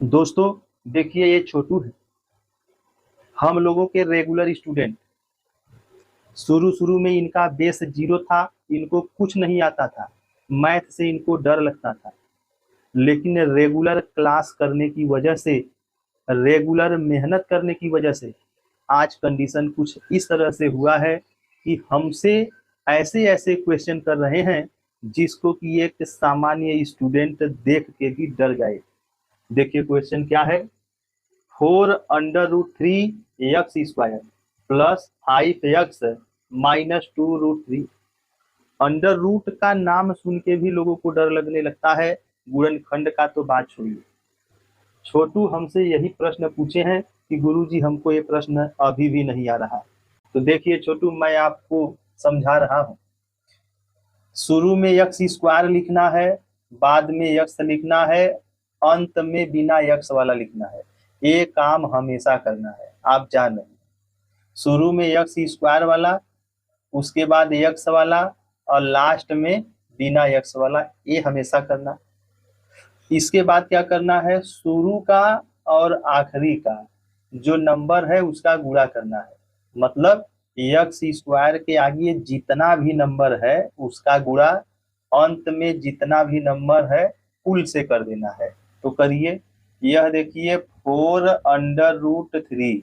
दोस्तों, देखिए ये छोटू है। हम लोगों के रेगुलर स्टूडेंट। शुरू शुरू में इनका बेस जीरो था। इनको कुछ नहीं आता था। मैथ से इनको डर लगता था। लेकिन रेगुलर क्लास करने की वजह से, रेगुलर मेहनत करने की वजह से आज कंडीशन कुछ इस तरह से हुआ है कि हमसे ऐसे ऐसे क्वेश्चन कर रहे हैं जिसको कि एक सामान्य स्टूडेंट देख के भी डर जाए। देखिए क्वेश्चन क्या है। 4√3 x square plus 5x minus 2√3। Under root का नाम सुन के भी लोगों को डर लगने लगता है। गुणनखंड का तो बात छोड़िए। छोटू हमसे यही प्रश्न पूछे हैं कि गुरुजी हमको ये प्रश्न अभी भी नहीं आ रहा। तो देखिए छोटू, मैं आपको समझा रहा हूँ। शुरू में एक्स स्क्वायर लिखना है, बाद में एक्स लिखना है, अंत में बिना एक्स वाला लिखना है। ये काम हमेशा करना है, आप जान रहे हैं। शुरू में एक्स स्क्वायर वाला, उसके बाद एक्स वाला, और लास्ट में बिना एक्स वाला, ये हमेशा करना। इसके बाद क्या करना है, शुरू का और आखिरी का जो नंबर है उसका गुणा करना है। मतलब एक्स स्क्वायर के आगे जितना भी नंबर है उसका गुणा, अंत में जितना भी नंबर है कुल से कर देना है। तो करिए। यह देखिए 4√3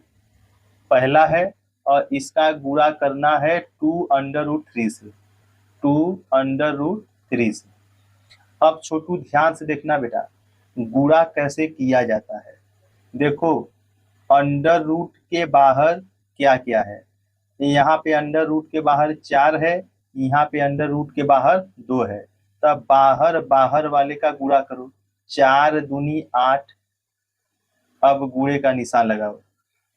पहला है, और इसका गुणा करना है 2√3 से। 2√3 से। अब छोटू ध्यान से देखना बेटा, गुणा कैसे किया जाता है। देखो, अंडर रूट के बाहर क्या क्या है। यहाँ पे अंडर रूट के बाहर 4 है, यहाँ पे अंडर रूट के बाहर 2 है। तब बाहर बाहर वाले का गुणा करो। 4 दूनी 8। अब गुणे का निशान लगाओ।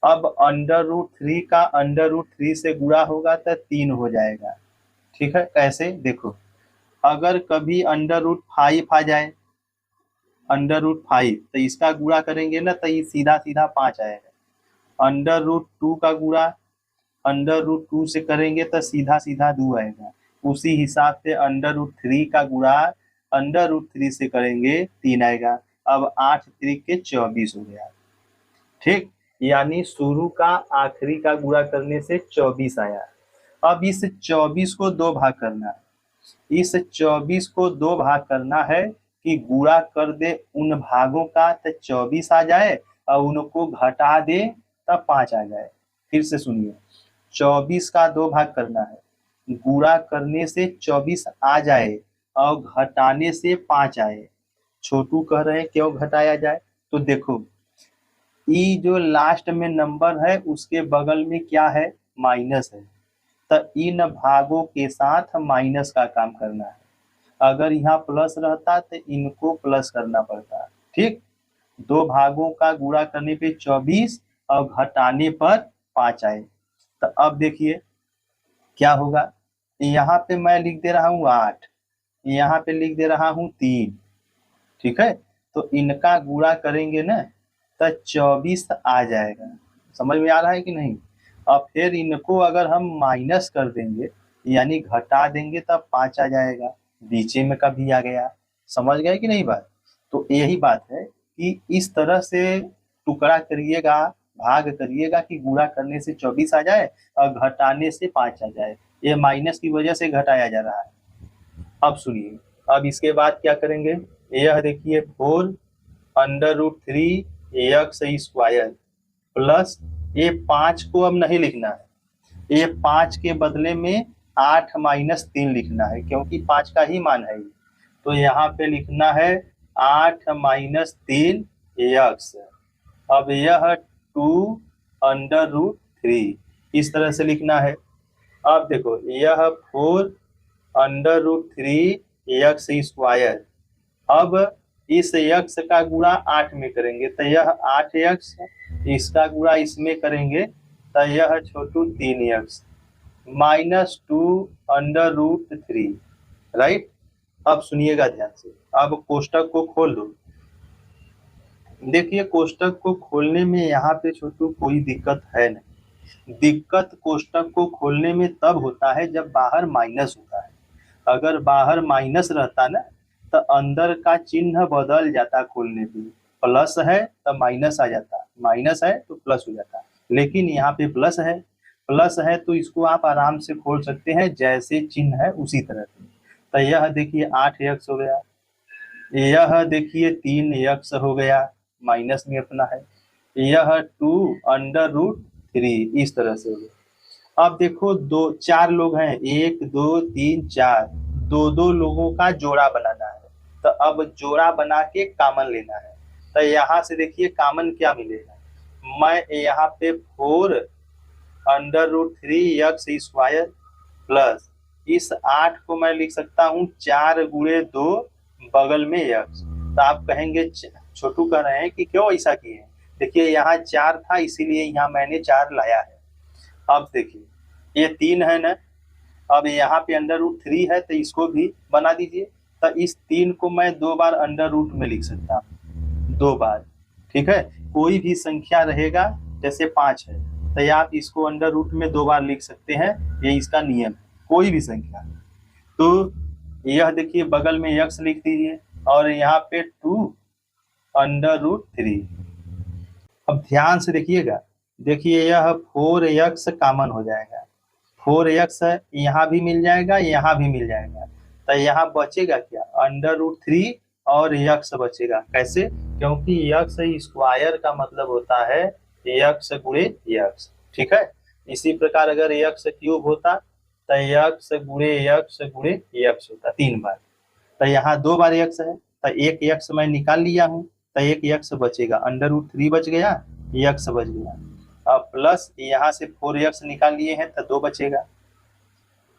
अब अंडर रूट 3 का अंडर रूट 3 से गुणा होगा तो 3 हो जाएगा। ठीक है, कैसे देखो। अगर कभी अंडर रूट 5 आ जाए, अंडर रूट 5, तो इसका गुणा करेंगे ना तो ये सीधा सीधा 5 आएगा। अंडर रूट 2 का गुणा अंडर रूट 2 से करेंगे तो सीधा सीधा 2 आएगा। उसी हिसाब से अंडर रूट 3 का गुणा अंडर रूट 3 से करेंगे 3 आएगा। अब 8×3 = 24 हो गया। ठीक, यानी शुरू का आखिरी का गुणा करने से 24 आया। अब इस 24 को 2 भाग करना है। इस 24 को 2 भाग करना है कि गुणा कर दे उन भागों का तो 24 आ जाए, और उनको घटा दे तब 5 आ जाए। फिर से सुनिए, 24 का 2 भाग करना है, गुणा करने से 24 आ जाए और घटाने से 5 आए। छोटू कह रहे हैं क्यों घटाया जाए। तो देखो, ई जो लास्ट में नंबर है उसके बगल में क्या है, माइनस है। तो इन भागों के साथ माइनस का काम करना है। अगर यहाँ प्लस रहता तो इनको प्लस करना पड़ता। ठीक, 2 भागों का गुणा करने पे 24 और घटाने पर 5 आए। तो अब देखिए क्या होगा। यहाँ पे मैं लिख दे रहा हूँ 8, यहाँ पे लिख दे रहा हूँ 3। ठीक है, तो इनका गुणा करेंगे ना तो 24 आ जाएगा। समझ में आ रहा है कि नहीं। अब फिर इनको अगर हम माइनस कर देंगे, यानी घटा देंगे तब 5 आ जाएगा। बीचे में कभी आ गया। समझ गए कि नहीं बात। तो यही बात है कि इस तरह से टुकड़ा करिएगा, भाग करिएगा कि गुणा करने से 24 आ जाए और घटाने से 5 आ जाए। ये माइनस की वजह से घटाया जा रहा है। अब सुनिए, अब इसके बाद क्या करेंगे। यह देखिए 4√3 एक्स स्क्वायर प्लस, ये 5 को अब नहीं लिखना है। ये 5 के बदले में 8-3 लिखना है, क्योंकि 5 का ही मान है। तो यहाँ पे लिखना है 8-3 एक्स। अब यह 2√3 इस तरह से लिखना है। अब देखो, यह 4√3 एक्स स्क्वायर। अब इस x का गुणा 8 में करेंगे तो यह 8x, इसका गुणा इसमें करेंगे तो यह छोटू 3x माइनस 2√3। राइट। अब सुनिएगा ध्यान से। अब कोष्टक को खोल दो। देखिए कोष्टक को खोलने में यहाँ पे छोटू कोई दिक्कत है नहीं। दिक्कत कोष्टक को खोलने में तब होता है जब बाहर माइनस होता है। अगर बाहर माइनस रहता ना तो अंदर का चिन्ह बदल जाता खोलने पे। प्लस है तब माइनस आ जाता, माइनस है तो प्लस हो जाता, लेकिन यहाँ पे प्लस है तो इसको आप आराम से खोल सकते हैं, जैसे चिन्ह है उसी तरह से। तो यह देखिए 8x हो गया, यह देखिए 3x हो गया, माइनस में अपना है, यह 2√3 इस तरह से हो गया। अब देखो 4 लोग हैं, 1 2 3 4, दो लोगों का जोड़ा बनाना है। तो अब जोड़ा बना के कॉमन लेना है। तो यहाँ से देखिए कॉमन क्या मिलेगा, मैं यहाँ पे 4√3x² प्लस इस 8 को मैं लिख सकता हूँ 4 गुणे 2 बगल में x। तो आप कहेंगे छोटू कह रहे हैं कि क्यों ऐसा किए, देखिए यहाँ 4 था इसीलिए यहाँ मैंने 4 लाया है। अब देखिए ये 3 है ना, अब यहाँ पे √3 है तो इसको भी बना दीजिए। तो इस 3 को मैं 2 बार अंडर रूट में लिख सकता हूँ, 2 बार, ठीक है। कोई भी संख्या रहेगा जैसे 5 है तो आप इसको अंडर रूट में 2 बार लिख सकते हैं, ये इसका नियम है, कोई भी संख्या। तो यह देखिए बगल में x लिख दीजिए और यहाँ पे 2√3। अब ध्यान से देखिएगा, देखिए यह 4x कॉमन हो जाएगा, 4x यहाँ भी मिल जाएगा, यहाँ भी मिल जाएगा। तो यहाँ बचेगा क्या, √3 और x बचेगा। कैसे, क्योंकि x स्क्वायर का मतलब होता है x गुणे x, ठीक है। इसी प्रकार अगर x क्यूब होता तो x गुणे x गुणे x होता 3 बार। तो यहाँ 2 बार x है तो एक x मैं निकाल लिया हूँ, तो एक x बचेगा, √3 बच गया, x बच गया। अब प्लस यहाँ से 4x निकाल लिए हैं तो 2 बचेगा।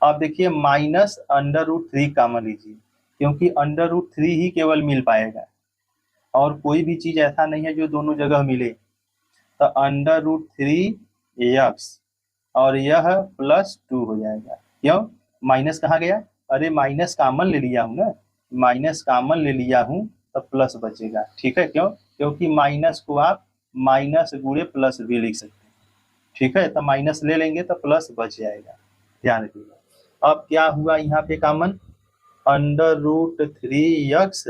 अब देखिए माइनस √3 कॉमन लीजिए, क्योंकि √3 ही केवल मिल पाएगा और कोई भी चीज ऐसा नहीं है जो दोनों जगह मिले। तो √3x और यह +2 हो जाएगा। क्यों, माइनस कहाँ गया, अरे माइनस कॉमन ले लिया हूँ ना, माइनस कॉमन ले लिया हूँ तो प्लस बचेगा, ठीक है। क्यों, क्योंकि माइनस को आप माइनस गुणे प्लस भी लिख सकते हैं, ठीक है। तो माइनस ले लेंगे तो प्लस बच जाएगा, ध्यान रखिएगा। अब क्या हुआ यहाँ पे कॉमन, √3x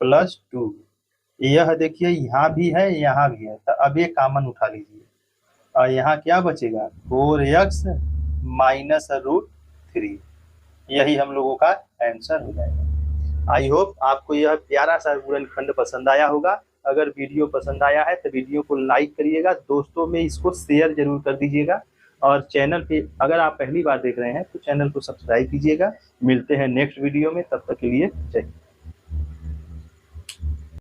+ 2, यह देखिए यहाँ भी है यहाँ भी है, तो अब ये कॉमन उठा लीजिए और यहाँ क्या बचेगा 4x - √3, यही हम लोगों का आंसर हो जाएगा। आई होप आपको यह प्यारा सा गुणनखंड पसंद आया होगा। अगर वीडियो पसंद आया है तो वीडियो को लाइक करिएगा, दोस्तों में इसको शेयर जरूर कर दीजिएगा और चैनल पे अगर आप पहली बार देख रहे हैं तो चैनल को सब्सक्राइब कीजिएगा। मिलते हैं नेक्स्ट वीडियो में, तब तक के लिए जय हिंद।